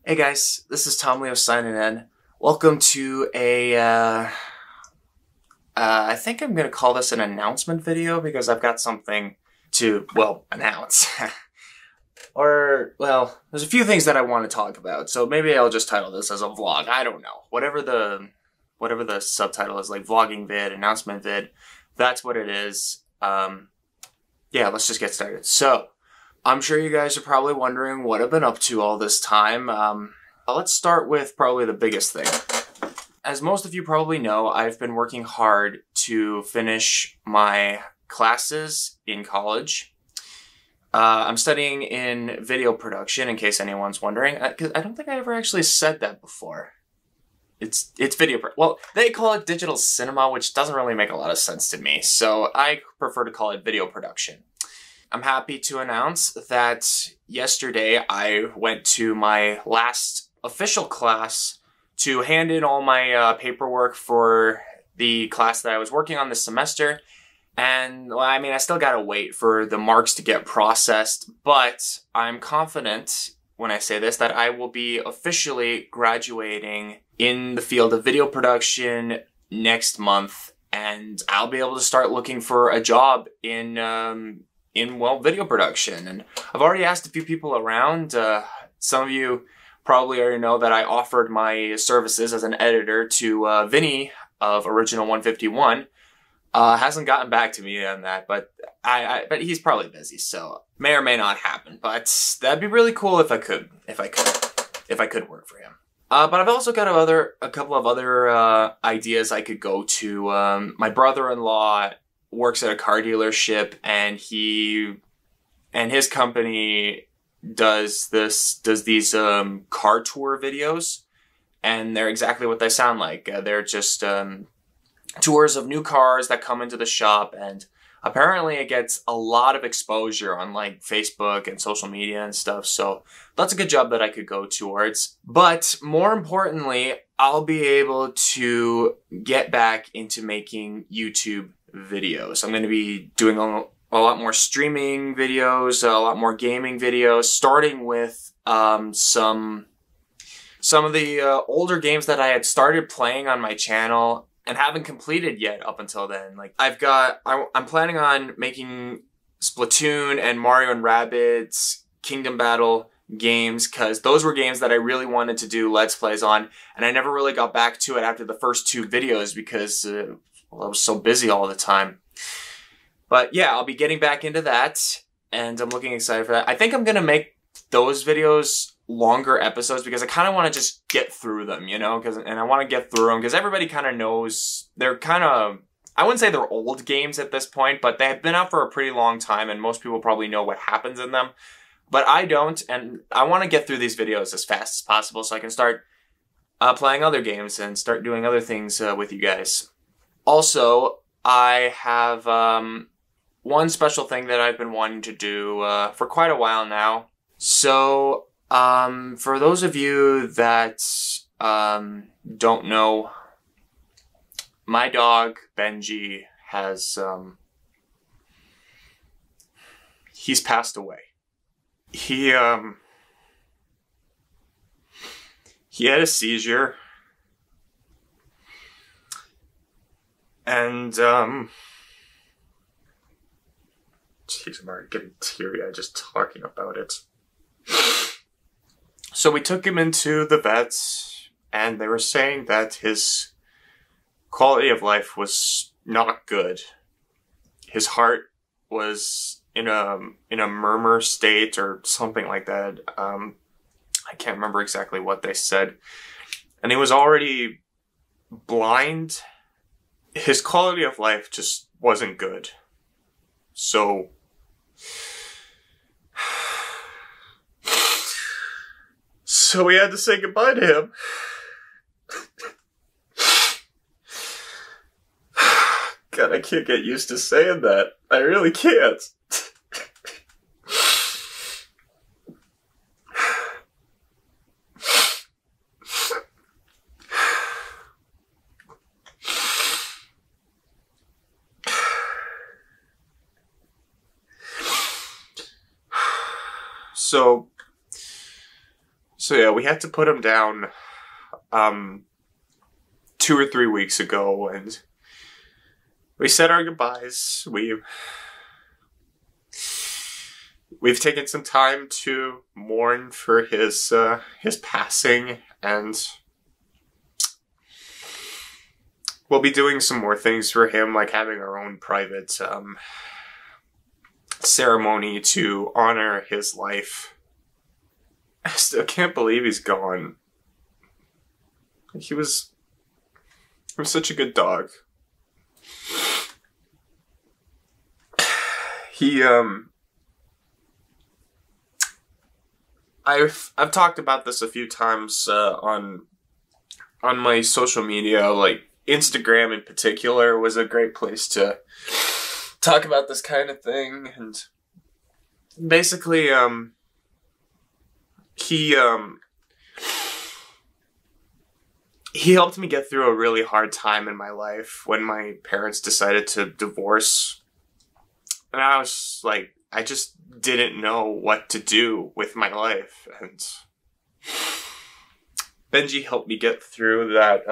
Hey guys, this is Tom Leo signing in. Welcome to I think I'm gonna call this an announcement video because I've got something to, well, announce. Well, there's a few things that I want to talk about, so maybe I'll just title this as a vlog. I don't know. Whatever the subtitle is, like vlogging vid, announcement vid, that's what it is. Yeah, let's just get started. So, I'm sure you guys are probably wondering what I've been up to all this time. Let's start with probably the biggest thing. As most of you probably know, I've been working hard to finish my classes in college. I'm studying in video production, in case anyone's wondering. 'Cause I don't think I ever actually said that before. It's video. Well, they call it digital cinema, which doesn't really make a lot of sense to me. So I prefer to call it video production. I'm happy to announce that yesterday I went to my last official class to hand in all my paperwork for the class that I was working on this semester. And, well, I mean, I still gotta wait for the marks to get processed, but I'm confident when I say this that I will be officially graduating in the field of video production next month, and I'll be able to start looking for a job in video production. And I've already asked a few people around. Some of you probably already know that I offered my services as an editor to Vinny of Original 151. Hasn't gotten back to me on that, but but he's probably busy, so may or may not happen. But that'd be really cool if I could work for him. But I've also got a couple of other ideas I could go to. My brother-in-law works at a car dealership, and his company does these car tour videos, and they're exactly what they sound like. They're just tours of new cars that come into the shop, and apparently it gets a lot of exposure on like Facebook and social media and stuff, so that's a good job that I could go towards. But more importantly, I'll be able to get back into making YouTube videos. I'm going to be doing a lot more streaming videos, a lot more gaming videos, starting with some of the older games that I had started playing on my channel and haven't completed yet up until then. Like I'm planning on making Splatoon and Mario and Rabbids Kingdom Battle games, because those were games that I really wanted to do Let's Plays on, and I never really got back to it after the first two videos because well, I was so busy all the time. But yeah, I'll be getting back into that, and I'm looking excited for that. I think I'm gonna make those videos longer episodes because I kind of want to just get through them, you know, and I want to get through them because everybody kind of knows they're kind of, I wouldn't say they're old games at this point, but they have been out for a pretty long time, and most people probably know what happens in them, but I don't, and I want to get through these videos as fast as possible so I can start playing other games and start doing other things with you guys. Also, I have one special thing that I've been wanting to do for quite a while now. So, for those of you that don't know, my dog Benji has he's passed away. He had a seizure, and jeez, I'm already getting teary-eyed just talking about it. So we took him into the vets, and they were saying that his quality of life was not good. His heart was in a murmur state or something like that. I can't remember exactly what they said. And he was already blind. His quality of life just wasn't good. So we had to say goodbye to him. God, I can't get used to saying that. I really can't. So yeah, we had to put him down 2 or 3 weeks ago, and we said our goodbyes. We've taken some time to mourn for his passing, and we'll be doing some more things for him, like having our own private ceremony to honor his life. I still can't believe he's gone. He was such a good dog. I've talked about this a few times on my social media, like Instagram in particular was a great place to talk about this kind of thing. And basically, he helped me get through a really hard time in my life when my parents decided to divorce. And I was like, I just didn't know what to do with my life. And Benji helped me get through that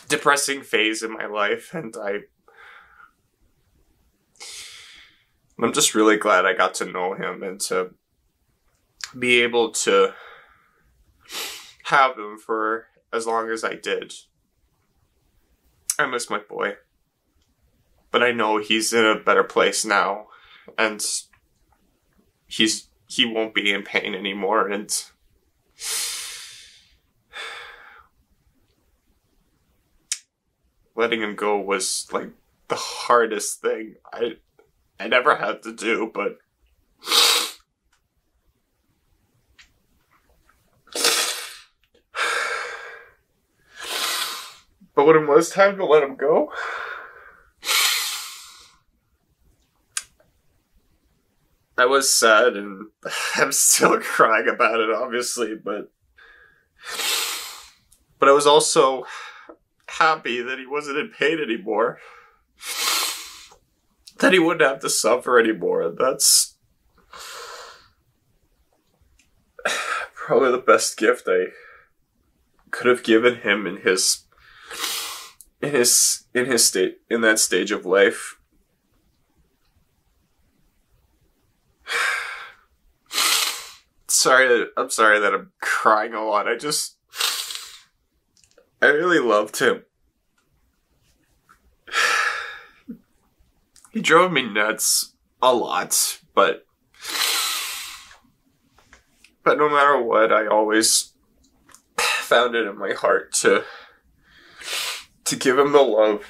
depressing phase in my life. And I'm just really glad I got to know him and to be able to have him for as long as I did. I miss my boy. But I know he's in a better place now. And he won't be in pain anymore, and letting him go was like the hardest thing I never had to do, but when it was time to let him go, I was sad, and I'm still crying about it, obviously, but I was also happy that he wasn't in pain anymore. That he wouldn't have to suffer anymore. That's probably the best gift I could have given him in that stage of life. I'm sorry that I'm crying a lot. I really loved him. He drove me nuts a lot, but no matter what, I always found it in my heart to give him the love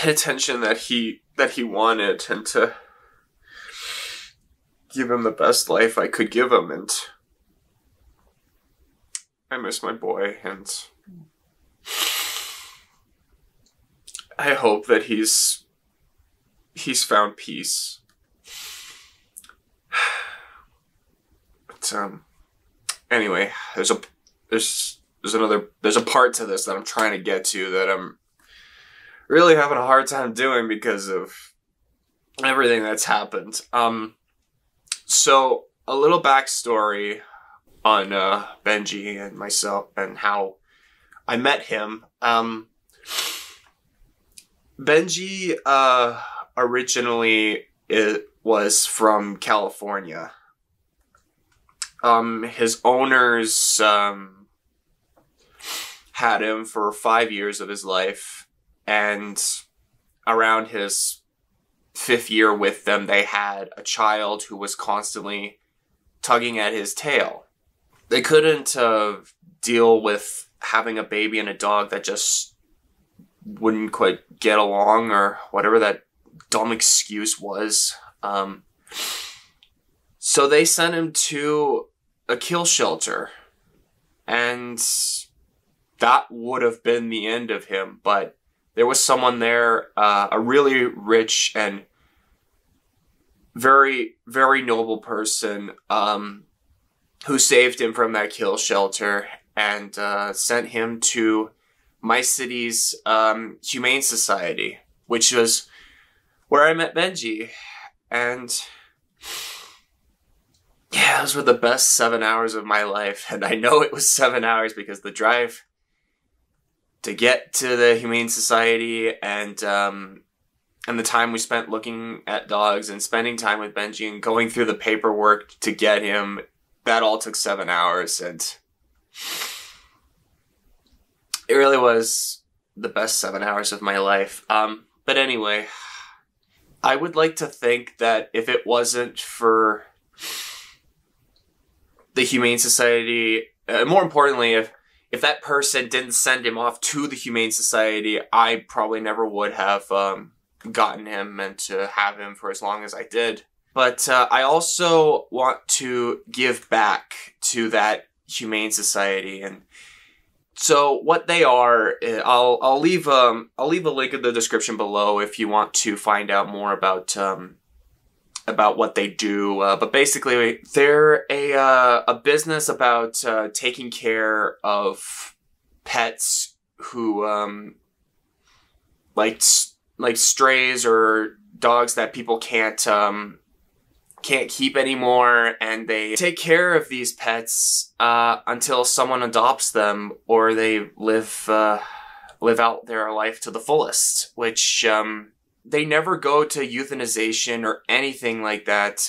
and attention that he wanted, and to give him the best life I could give him. And I miss my boy, and I hope that he's found peace. But anyway, there's a part to this that I'm trying to get to that I'm really having a hard time doing because of everything that's happened. So, a little backstory on Benji and myself and how I met him. Benji originally was from California. His owners had him for 5 years of his life, and around his 5th year with them, they had a child who was constantly tugging at his tail. They couldn't deal with having a baby and a dog that just wouldn't quite get along, or whatever that dumb excuse was. So they sent him to a kill shelter, and that would have been the end of him, but there was someone there, a really rich and very, very noble person, who saved him from that kill shelter and sent him to my city's Humane Society, which was where I met Benji. And Those were the best 7 hours of my life, and I know it was 7 hours because the drive to get to the Humane Society and the time we spent looking at dogs and spending time with Benji and going through the paperwork to get him, that all took 7 hours, and it really was the best 7 hours of my life. But anyway, I would like to think that if it wasn't for the Humane Society, more importantly, if that person didn't send him off to the Humane Society, I probably never would have gotten him and to have him for as long as I did. But I also want to give back to that Humane Society, and so what they are, I'll leave a link in the description below if you want to find out more about what they do. But basically, they're a business about taking care of pets who like strays or dogs that people can't keep anymore, and they take care of these pets until someone adopts them or they live out their life to the fullest, which they never go to euthanization or anything like that.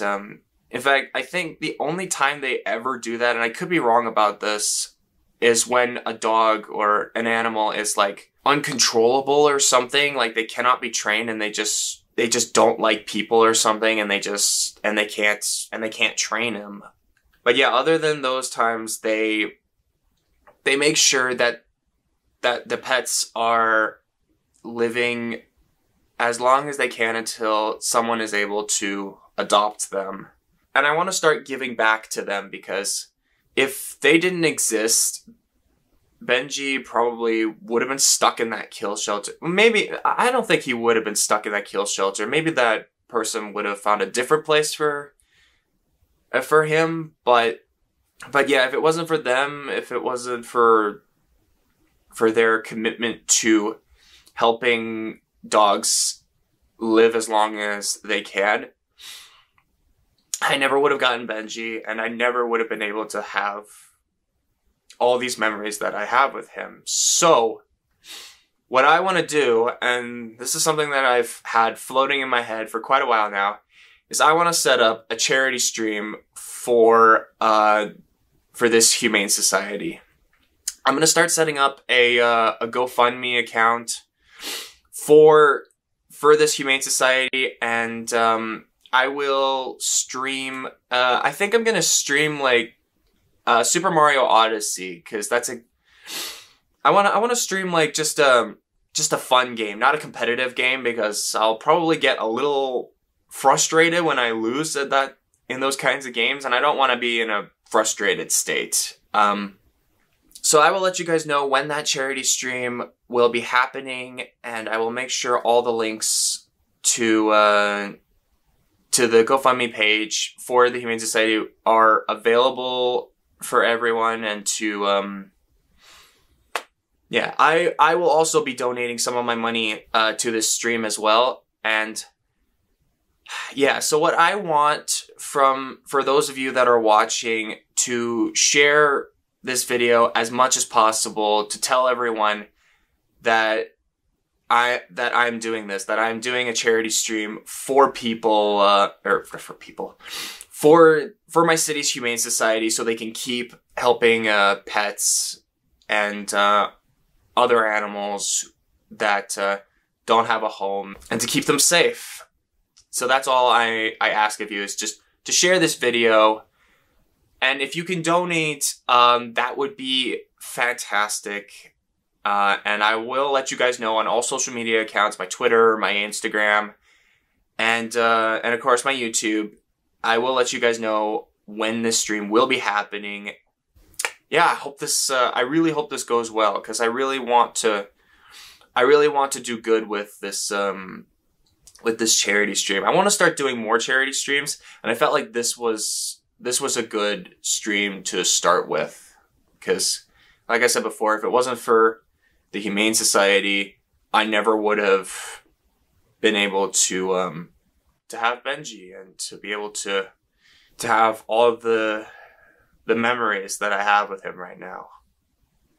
In fact, I think the only time they ever do that, and I could be wrong about this, is when a dog or an animal is like uncontrollable or something, like they cannot be trained and they just don't like people or something, and they can't train him. But yeah, other than those times, they make sure that the pets are living as long as they can until someone is able to adopt them. And I want to start giving back to them, because if they didn't exist, Benji probably would have been stuck in that kill shelter. Maybe, I don't think he would have been stuck in that kill shelter. Maybe that person would have found a different place for him. But yeah, if it wasn't for them, if it wasn't for their commitment to helping dogs live as long as they can, I never would have gotten Benji, and I never would have been able to have all these memories that I have with him. So what I want to do, and this is something that I've had floating in my head for quite a while now, is I want to set up a charity stream for this Humane Society. I'm going to start setting up a GoFundMe account for this Humane Society, and I will stream, I think I'm going to stream like Super Mario Odyssey, because I want to stream like just a fun game, not a competitive game, because I'll probably get a little frustrated when I lose in those kinds of games, and I don't want to be in a frustrated state. So I will let you guys know when that charity stream will be happening, and I will make sure all the links to the GoFundMe page for the Humane Society are available for everyone, and to yeah, I will also be donating some of my money to this stream as well. And yeah, so what I want for those of you that are watching, to share this video as much as possible, to tell everyone that I'm doing this, that I'm doing a charity stream for people, for my city's Humane Society, so they can keep helping pets and other animals that don't have a home, and to keep them safe. So that's all I ask of you, is just to share this video. And if you can donate, that would be fantastic. And I will let you guys know on all social media accounts, my Twitter, my Instagram, and of course my YouTube. I will let you guys know when this stream will be happening. Yeah, I really hope this goes well, because I really want to do good with this charity stream. I want to start doing more charity streams, and I felt like this was a good stream to start with, because like I said before, if it wasn't for the Humane Society, I never would have been able to have Benji, and to be able to to have all of the memories that I have with him right now.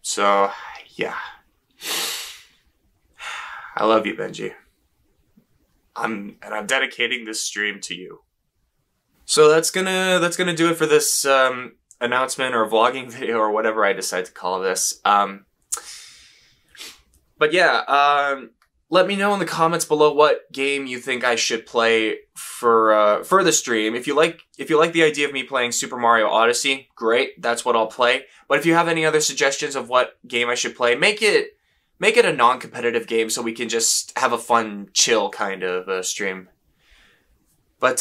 So, yeah. I love you, Benji. I'm dedicating this stream to you. So that's gonna do it for this announcement or vlogging video or whatever I decide to call this. But yeah, let me know in the comments below what game you think I should play for the stream. If you like the idea of me playing Super Mario Odyssey, great. That's what I'll play. But if you have any other suggestions of what game I should play, make it a non-competitive game so we can just have a fun, chill kind of stream. But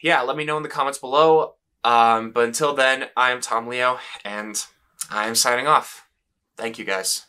yeah, let me know in the comments below. But until then, I'm Tom Leo, and I'm signing off. Thank you, guys.